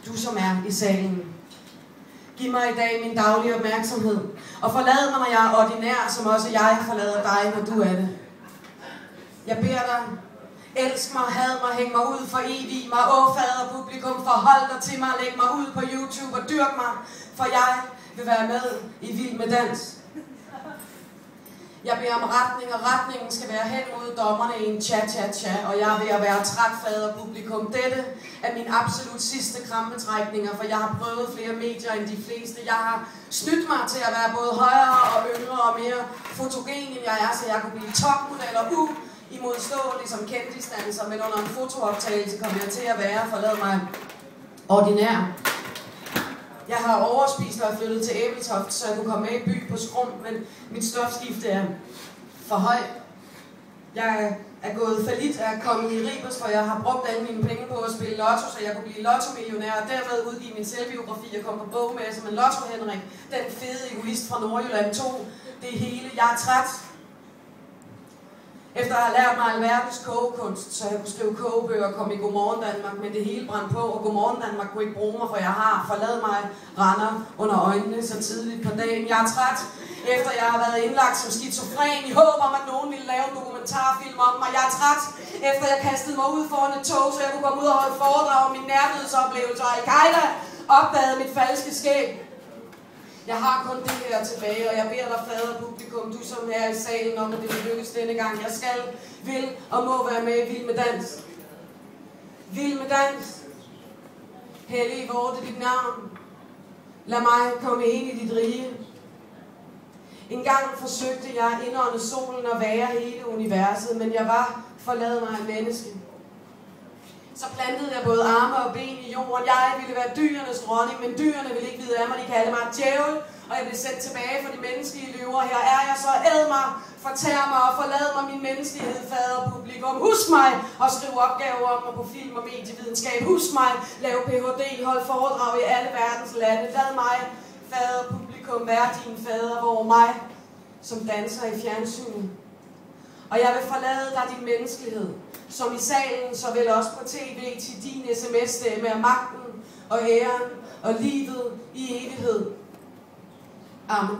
du som er i salen. Giv mig i dag min daglige opmærksomhed, og forlad mig, når jeg er ordinær, som også jeg forlader dig, når du er det. Jeg beder dig, elsk mig, had mig, hæng mig ud, for evig mig, fader publikum, forhold dig til mig, læg mig ud på YouTube og dyrk mig, for jeg vil være med i Vild med Dans. Jeg beder om retning, og retningen skal være hen mod dommerne i en cha-cha-cha, og jeg er ved at være træt, fader publikum. Dette er min absolut sidste krampetrækninger, for jeg har prøvet flere medier end de fleste. Jeg har snydt mig til at være både højere og yngre og mere fotogen, end jeg er, så jeg kunne blive topmodel og uimodståelig som kendisdanser, men under en fotooptagelse kom jeg til at være, forlad mig, ordinær. Jeg har overspist og er flyttet til Æbeltoft, så jeg kunne komme med i by på Skrum, men mit stofskifte er for højt. Jeg er gået fallit af at komme i Ribers, for jeg har brugt alle mine penge på at spille lotto, så jeg kunne blive lottomillionær og derved udgive min selvbiografi og komme på bogmesse med Lotto Henrik, den fede egoist fra Nordjylland 2. Det hele. Jeg er træt. Efter at have lært mig alverdens kogekunst, så jeg kunne skrive kogebøger og komme i Godmorgen Danmark, men det hele brændte på, og Godmorgen Danmark kunne ikke bruge mig, for jeg har forladt mig render under øjnene så tidligt på dagen. Jeg er træt, efter jeg har været indlagt som skizofren, i håb om, at nogen ville lave en dokumentarfilm om mig. Jeg er træt, efter jeg kastede mig ud foran et tog, så jeg kunne komme ud og holde foredrag om mine nærhedsoplevelser, og Al-Qaida opdagede mit falske skæg. Jeg har kun det her tilbage, og jeg beder dig, fader publikum, du som er i salen, om at det vil lykkes denne gang. Jeg skal, vil og må være med i Vild med Dans. Vild med Dans. Hellige vorte dit navn. Lad mig komme ind i dit rige. En gang forsøgte jeg at indånde solen og være hele universet, men jeg var forladet mig af menneske. Så plantede jeg både arme og ben i jorden. Jeg ville være dyrenes dronning, men dyrene ville ikke vide af mig. De kaldte mig djævel, og jeg blev sendt tilbage for de menneskelige løver. Her er jeg så, æd mig, fortær mig og forlad mig min menneskelighed, fader publikum. Husk mig og skriv opgaver om mig på film og medievidenskab. Husk mig, lav Ph.D., hold foredrag i alle verdens lande. Lad mig, fader publikum, være din fader, hvor mig, som danser i fjernsynet. Og jeg vil forlade dig din menneskelighed, som i salen, så vel også på tv, til din sms-stemme af magten og æren og livet i evighed. Amen.